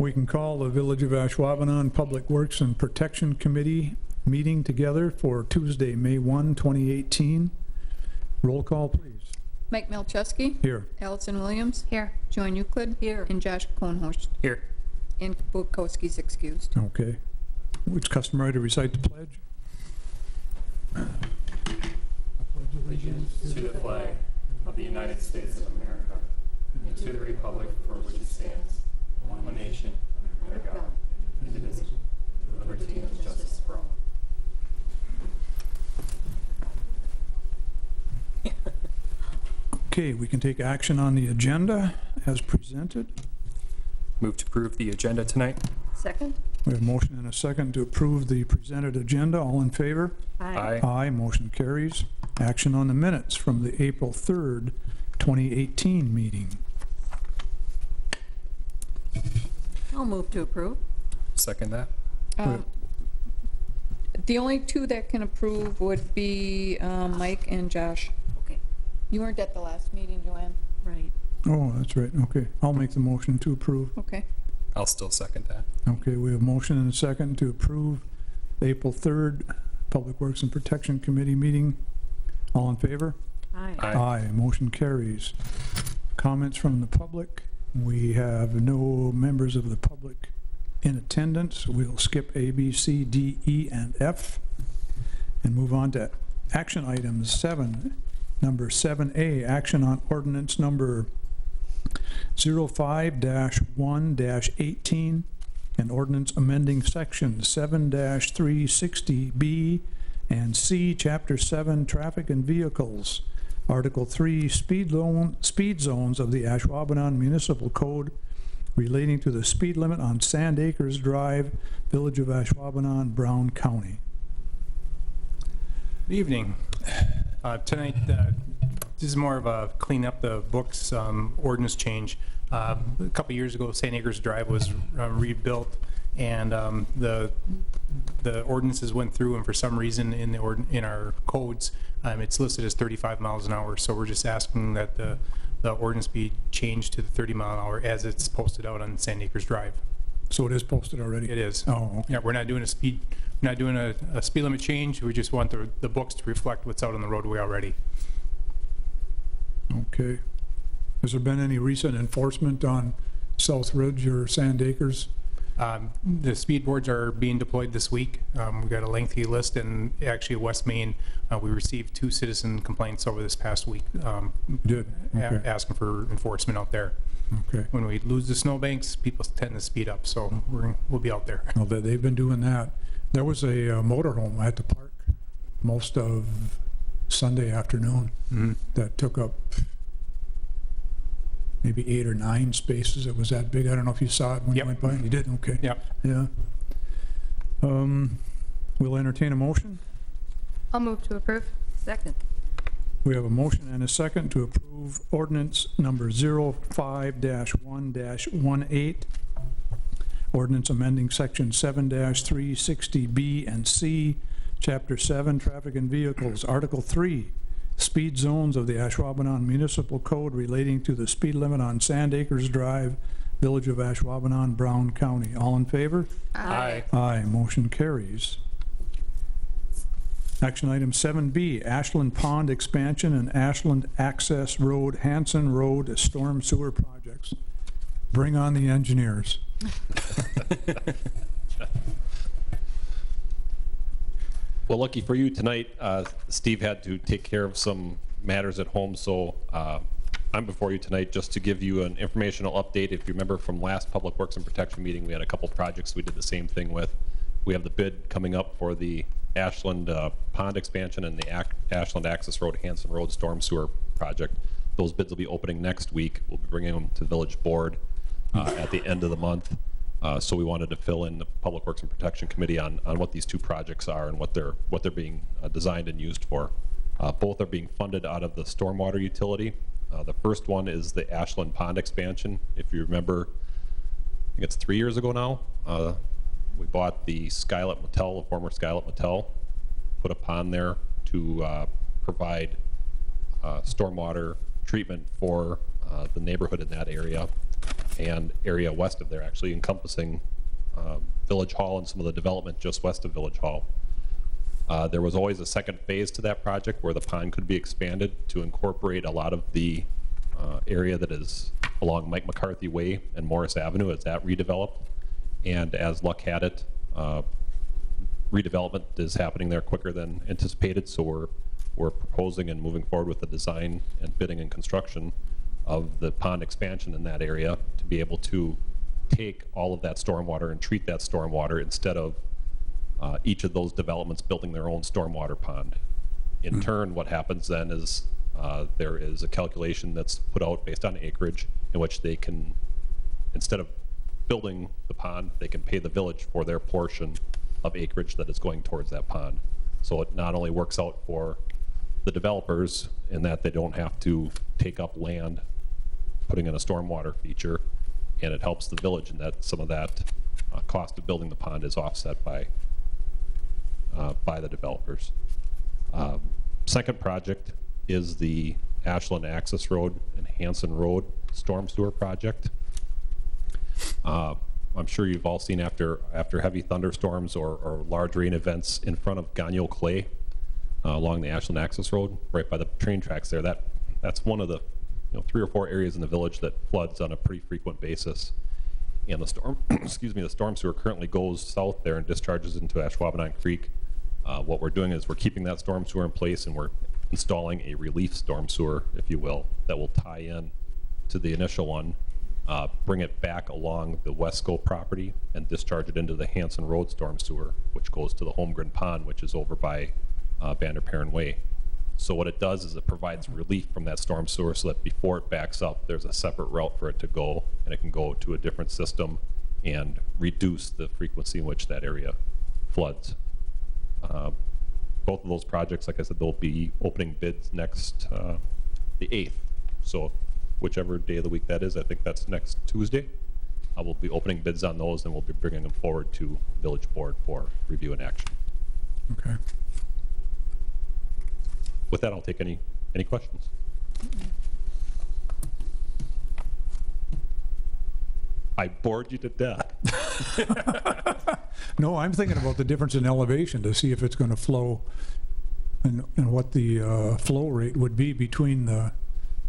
We can call the Village of Ashwaubenon Public Works and Protection Committee meeting together for Tuesday, May 1, 2018. Roll call, please. Mike Malczewski. Here. Allison Williams. Here. Joan Euclid. Here. And Josh Cohenhorst. Here. And Bukowski's excused. Okay. It's customary to recite the pledge. Allegiance to the flag of the United States of America and to the republic for which it stands, one nation, under God, indivisible, with liberty and justice for all. Okay, we can take action on the agenda as presented. Move to approve the agenda tonight. Second? We have a motion and a second to approve the presented agenda. All in favor? Aye. Aye, motion carries. Action on the minutes from the April 3rd, 2018 meeting. I'll move to approve. Second that. The only two that can approve would be Mike and Josh. Okay. You weren't at the last meeting, Joanne. Right. Oh, that's right. Okay, I'll make the motion to approve. Okay. I'll still second that. Okay, we have a motion and a second to approve the April 3rd Public Works and Protection Committee meeting. All in favor? Aye. Aye. Aye, motion carries. Comments from the public? We have no members of the public in attendance. We'll skip A, B, C, D, E, and F and move on to action items 7. Number 7A, action on ordinance number 05-1-18, an ordinance amending section 7-360B and C, Chapter 7, Traffic and Vehicles, Article 3, speed zones of the Ashwaubenon Municipal Code relating to the speed limit on Sand Acres Drive, Village of Ashwaubenon, Brown County. Good evening. Tonight, this is more of a clean up the books ordinance change. A couple years ago, St. Acres Drive was rebuilt, and the ordinances went through, and for some reason in our codes, it's listed as 35 miles an hour. So we're just asking that the ordinance be changed to the 30 mile an hour as it's posted out on St. Acres Drive. So it is posted already? It is. Oh, okay. Yeah, we're not doing a speed limit change. We just want the books to reflect what's out on the roadway already. Okay. Has there been any recent enforcement on South Ridge or Sand Acres? The speed boards are being deployed this week. We've got a lengthy list, and actually West Main, we received 2 citizen complaints over this past week Did? Okay. asking for enforcement out there. Okay. When we lose the snowbanks, people tend to speed up, so we'll be out there. Well, they've been doing that. There was a motorhome at the park most of Sunday afternoon that took up maybe 8 or 9 spaces. It was that big. I don't know if you saw it when you went by. You did? Okay. Yep. Yeah. We'll entertain a motion. I'll move to approve. Second. We have a motion and a second to approve ordinance number 05-1-18. Ordinance amending section 7-360B and C, Chapter 7, Traffic and Vehicles, Article 3, speed zones of the Ashwaubenon Municipal Code relating to the speed limit on Sand Acres Drive, Village of Ashwaubenon, Brown County. All in favor? Aye. Aye, motion carries. Action item 7B, Ashland Pond Expansion and Ashland Access Road, Hanson Road Storm Sewer Projects. Bring on the engineers. Well, lucky for you tonight, Steve had to take care of some matters at home, so I'm before you tonight just to give you an informational update. If you remember from last Public Works and Protection meeting, we had a couple projects we did the same thing with. We have the bid coming up for the Ashland Pond Expansion and the Ashland Access Road, Hanson Road Storm Sewer Project. Those bids will be opening next week. We'll be bringing them to the Village Board at the end of the month. So we wanted to fill in the Public Works and Protection Committee on what these 2 projects are and what they're being designed and used for. Both are being funded out of the stormwater utility. The first one is the Ashland Pond Expansion. If you remember, I think it's 3 years ago now, we bought the Skylet Motel, the former Skylet Motel, put a pond there to provide stormwater treatment for the neighborhood in that area. and area west of there, actually encompassing Village Hall and some of the development just west of Village Hall. There was always a second phase to that project where the pond could be expanded to incorporate a lot of the area that is along Mike McCarthy Way and Morris Avenue as that redeveloped. And as luck had it, redevelopment is happening there quicker than anticipated, so we're proposing and moving forward with the design and bidding and construction of the pond expansion in that area to be able to take all of that stormwater and treat that stormwater instead of each of those developments building their own stormwater pond. In turn, what happens then is there is a calculation that's put out based on acreage in which they can, instead of building the pond, they can pay the village for their portion of acreage that is going towards that pond. So it not only works out for the developers in that they don't have to take up land putting in a stormwater feature, and it helps the village in that some of that cost of building the pond is offset by the developers. Second project is the Ashland Access Road and Hanson Road Storm Sewer Project. I'm sure you've all seen after heavy thunderstorms or large rain events in front of Gagnon Clay along the Ashland Access Road, right by the train tracks there. That's one of the 3 or 4 areas in the village that floods on a pretty frequent basis. And the storm, excuse me, the storm sewer currently goes south there and discharges into Ashwaubenon Creek. What we're doing is we're keeping that storm sewer in place, and we're installing a relief storm sewer, if you will, that will tie in to the initial one, bring it back along the Wesco property and discharge it into the Hanson Road storm sewer, which goes to the Holmgren Pond, which is over by Vanderparen Way. So what it does is it provides relief from that storm sewer so that before it backs up, there's a separate route for it to go, and it can go to a different system and reduce the frequency in which that area floods. Both of those projects, like I said, they'll be opening bids next, the 8th. So whichever day of the week that is, I think that's next Tuesday. I will be opening bids on those, and we'll be bringing them forward to Village Board for review and action. Okay. With that, I'll take any questions. I bored you to death. No, I'm thinking about the difference in elevation to see if it's going to flow and what the flow rate would be between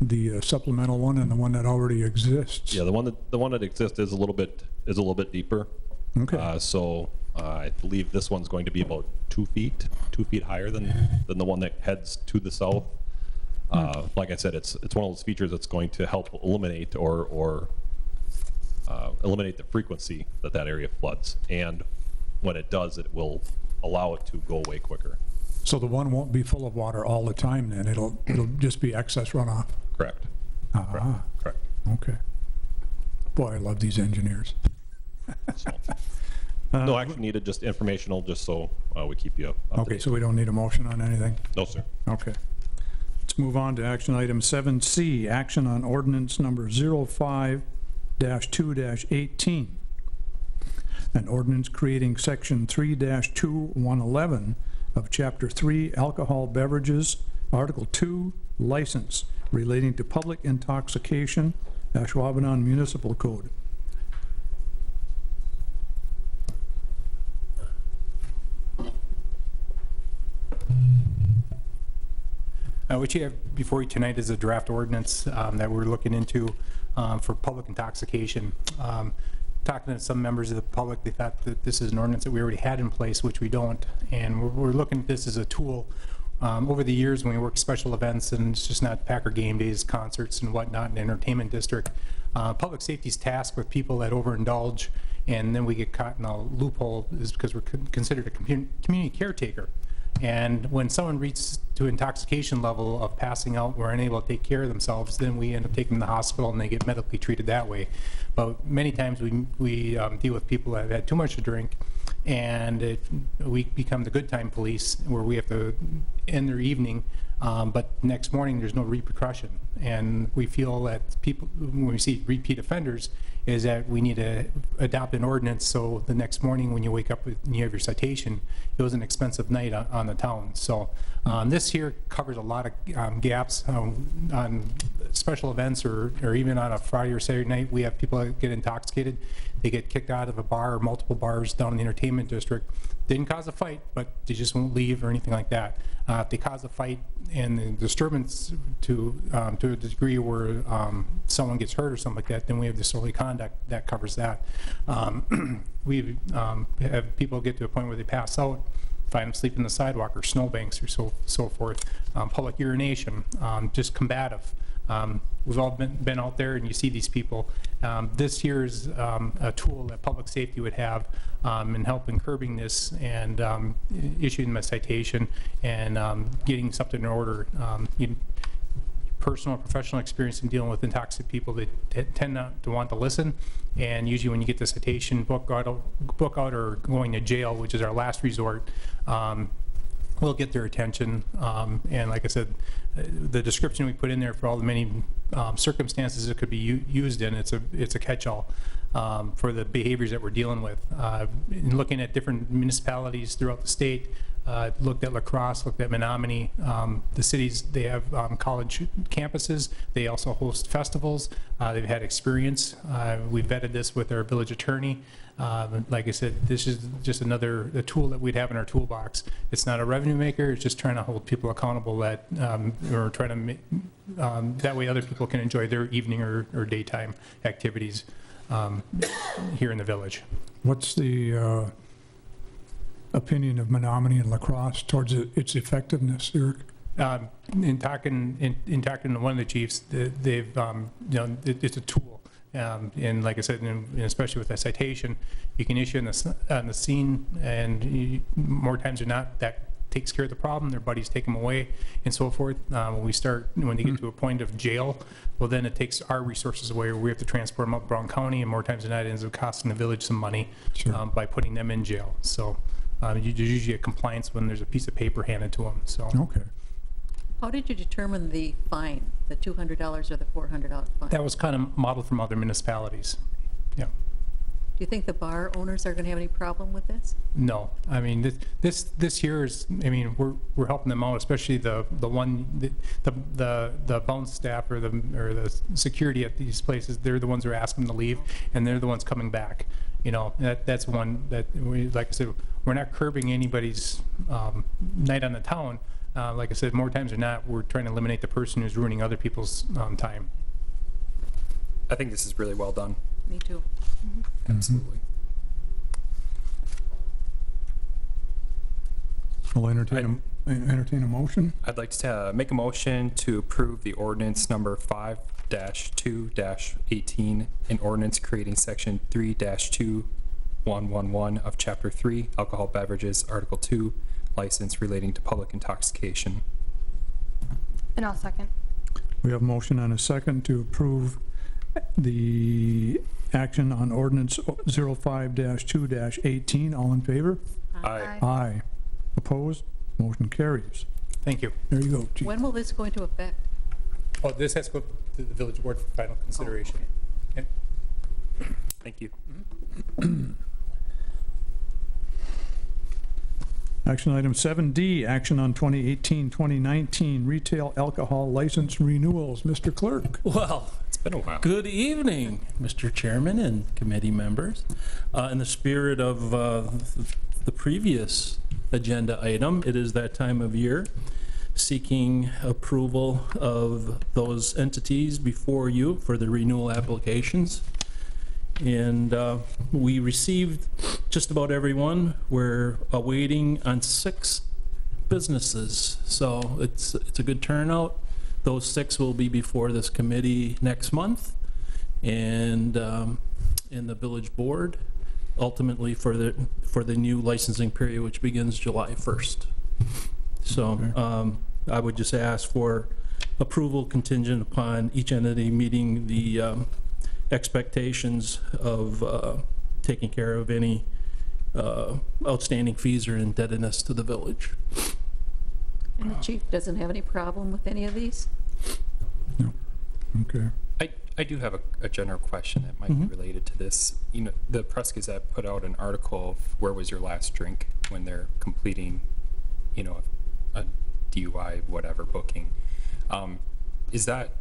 the supplemental one and the one that already exists. Yeah, the one that exists is a little bit deeper. Okay. So I believe this one's going to be about 2 feet higher than the one that heads to the south. Like I said, it's one of those features that's going to help eliminate or eliminate the frequency that area floods. And when it does, it will allow it to go away quicker. So the one won't be full of water all the time then? It'll just be excess runoff? Correct. Ah, Correct. okay. Boy, I love these engineers. So, no action needed, just informational, just so we keep you up to Okay, date. so we don't need a motion on anything? No, sir. Okay. Let's move on to action item 7C, action on ordinance number 05-2-18. An ordinance creating section 3-2-111 of chapter 3 alcohol beverages, article 2 license relating to public intoxication, Ashwaubenon Municipal Code. What you have before you tonight is a draft ordinance that we're looking into for public intoxication. Talking to some members of the public, they thought that this is an ordinance that we already had in place, which we don't. And we're looking at this as a tool. Over the years, when we work special events, and it's just not Packer game days, concerts and whatnot, and entertainment district, public safety's tasked with people that overindulge, and then we get caught in a loophole is because we're considered a community caretaker. And when someone reaches to intoxication level of passing out or unable to take care of themselves, then we end up taking them to the hospital and they get medically treated that way. But many times we deal with people that have had too much to drink, and we become the good time police, where we have to end their evening but next morning, there's no repercussion. And we feel that people, when we see repeat offenders, is that we need to adopt an ordinance so the next morning when you wake up and you have your citation, it was an expensive night on the town. So this here covers a lot of gaps on special events or even on a Friday or Saturday night. We have people that get intoxicated. They get kicked out of a bar or multiple bars down in the entertainment district. Didn't cause a fight, but they just won't leave or anything like that. If they cause a fight and the disturbance to a degree where someone gets hurt or something like that, then we have disorderly conduct that covers that. We have people get to a point where they pass out, find them sleeping on the sidewalk or snowbanks or so forth. Public urination, just combative. We've all been out there and you see these people. This here is a tool that public safety would have in helping curbing this and issuing them a citation and getting something in order. Personal and professional experience in dealing with intoxicated people that tend not to want to listen, and usually when you get the citation, book out or going to jail, which is our last resort, we'll get their attention. And like I said, the description we put in there for all the many circumstances it could be used in, it's a catch-all for the behaviors that we're dealing with. In looking at different municipalities throughout the state, looked at La Crosse, looked at Menominee. The cities, they have college campuses. They also host festivals. They've had experience. We vetted this with our village attorney. Like I said, this is just another tool that we'd have in our toolbox. It's not a revenue maker. It's just trying to hold people accountable that, or trying to make, that way other people can enjoy their evening or daytime activities here in the village. What's the opinion of Menominee and La Crosse towards its effectiveness, Eric? In talking to one of the chiefs, they've, it's a tool. And like I said, and especially with a citation, you can issue on the scene, and more times than not, that takes care of the problem. Their buddies take them away and so forth. When they get to a point of jail, well, then it takes our resources away, where we have to transport them up Brown County, and more times than not, it ends up costing the village some money. Sure. By putting them in jail. So there's usually a compliance when there's a piece of paper handed to them. So. Okay. How did you determine the fine, the $200 or the $400 fine? That was kind of modeled from other municipalities. Yeah. Do you think the bar owners are going to have any problem with this? No, I mean this here is. I mean we're helping them out, especially the bounce staff or the security at these places. They're the ones who are asking them to leave, and they're the ones coming back. You know, that's one that we, like I said, we're not curbing anybody's night on the town. Like I said, more times than not, we're trying to eliminate the person who's ruining other people's time. I think this is really well done. Me too. Absolutely. We'll entertain a motion. I'd like to make a motion to approve the ordinance number 5-2-18, an ordinance creating section 3-2111 of chapter 3, alcohol beverages, article 2, license relating to public intoxication. And I'll second. We have a motion and a second to approve the action on ordinance 05-2-18. All in favor? Aye. Aye. Opposed? Motion carries. Thank you. There you go, Chief. When will this go into effect? Oh, this has to go to the village board for final consideration. Okay. Thank you. Action item 7D, action on 2018-2019 retail alcohol license renewals. Mr. Clerk. Well, It's been a while. good evening, Mr. Chairman and committee members. In the spirit of the previous agenda item, it is that time of year seeking approval of those entities before you for the renewal applications. And we received just about everyone. We're awaiting on 6 businesses, so it's a good turnout. Those 6 will be before this committee next month, and in the village board, ultimately for the new licensing period, which begins July 1st. So I would just ask for approval contingent upon each entity meeting the expectations of taking care of any outstanding fees or indebtedness to the village. And the chief doesn't have any problem with any of these? Okay. I do have a general question that might be related to this. You know, the Press Gazette put out an article of where was your last drink when they're completing, you know, a DUI, whatever, booking. Is that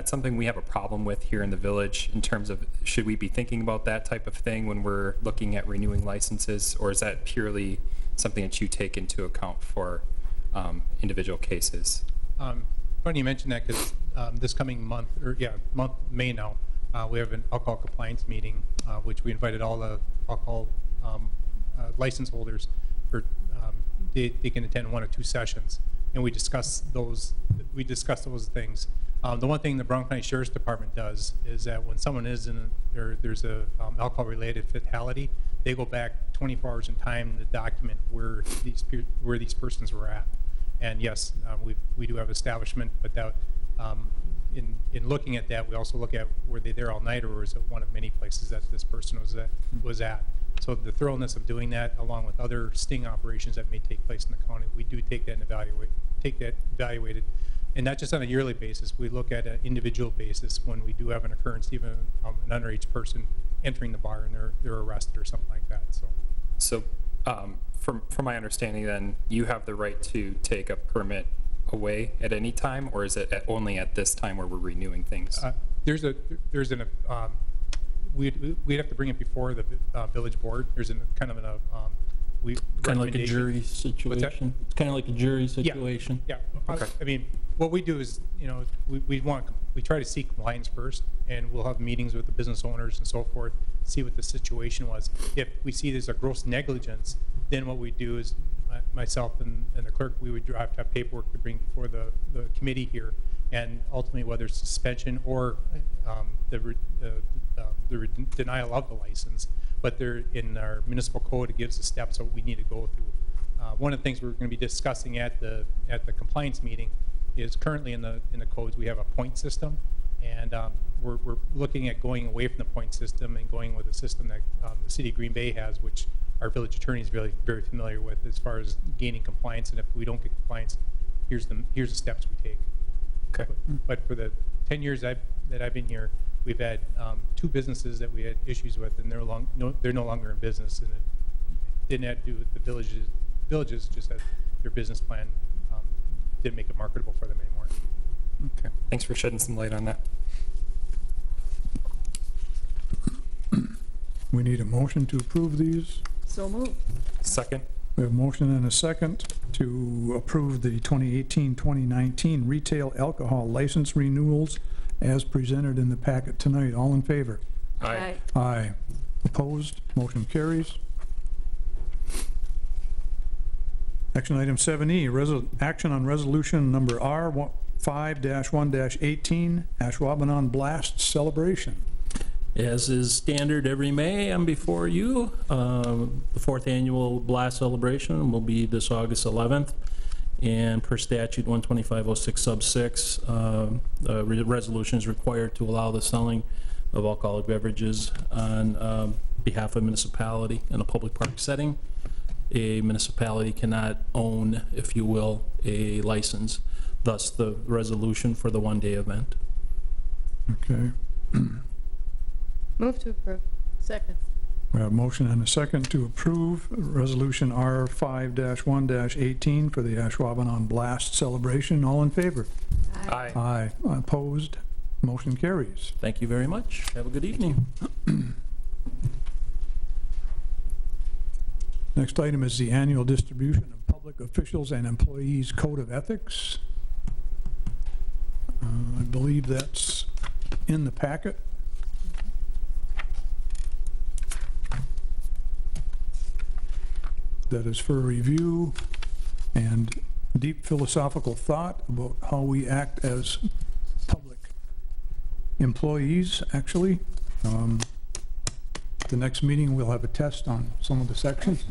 something we have a problem with here in the village in terms of, should we be thinking about that type of thing when we're looking at renewing licenses? Or is that purely something that you take into account for individual cases? Funny you mention that, because this coming month, May now, we have an alcohol compliance meeting, which we invited all the alcohol license holders for, they can attend 1 or 2 sessions, and we discuss those things. The one thing the Brown County Sheriff's Department does is that when someone is in, or there's a alcohol-related fatality, they go back 24 hours in time to document where these persons were at. And yes, we do have establishment, but that, in looking at that, we also look at, were they there all night, or was it one of many places that this person was at? So the thoroughness of doing that, along with other sting operations that may take place in the county, we do take that evaluated, and not just on a yearly basis. We look at an individual basis when we do have an occurrence, even an underage person entering the bar and they're arrested or something like that. So from my understanding, then, you have the right to take a permit away at any time, or is it only at this time where we're renewing things? We'd have to bring it before the village board. There's kind of Like a jury situation? It's kind of like a jury situation? Yeah. Okay. I mean, what we do is, you know, we try to seek compliance first, and we'll have meetings with the business owners and so forth, see what the situation was. If we see there's a gross negligence, then what we do is, myself and the clerk, we would draft up paperwork to bring before the committee here, and ultimately whether it's suspension or the denial of the license. But there, in our municipal code, it gives the steps that we need to go through. One of the things we're going to be discussing at the compliance meeting is, currently in the codes we have a point system, and we're looking at going away from the point system and going with a system that the city of Green Bay has, which our village attorney is very, very familiar with, as far as gaining compliance. And if we don't get compliance, here's the steps we take. Okay. But for the 10 years that I've been here, we've had 2 businesses that we had issues with, and they're no longer in business, and it didn't have to do with the villages, just that their business plan didn't make it marketable for them anymore. Okay. Thanks for shedding some light on that. We need a motion to approve these. So moved. Second. We have a motion and a second to approve the 2018-2019 retail alcohol license renewals as presented in the packet tonight. All in favor? Aye. Aye. Opposed? Motion carries. Action item 7E, action on resolution number R5-1-18, Ashwaubenon Blast Celebration. As is standard every May, I'm before you. The 4th annual blast celebration will be this August 11th. And per statute 12506 sub 6, resolution is required to allow the selling of alcoholic beverages on behalf of a municipality in a public park setting. A municipality cannot own, if you will, a license, thus the resolution for the one-day event. Okay. Move to approve. Second. We have a motion and a second to approve resolution R5-1-18 for the Ashwaubenon Blast Celebration. All in favor? Aye. Aye. Opposed? Motion carries. Thank you very much. Have a good evening. Next item is the annual distribution of public officials and employees code of ethics. I believe that's in the packet. That is for review and deep philosophical thought about how we act as public employees, actually. The next meeting, we'll have a test on some of the sections.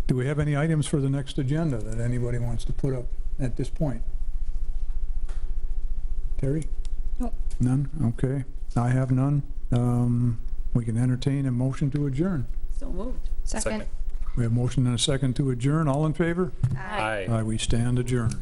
Do we have any items for the next agenda that anybody wants to put up at this point? Terry? Nope. None? Okay. I have none. We can entertain a motion to adjourn. So moved. Second. We have motion and a second to adjourn. All in favor? Aye. Aye, we stand adjourned.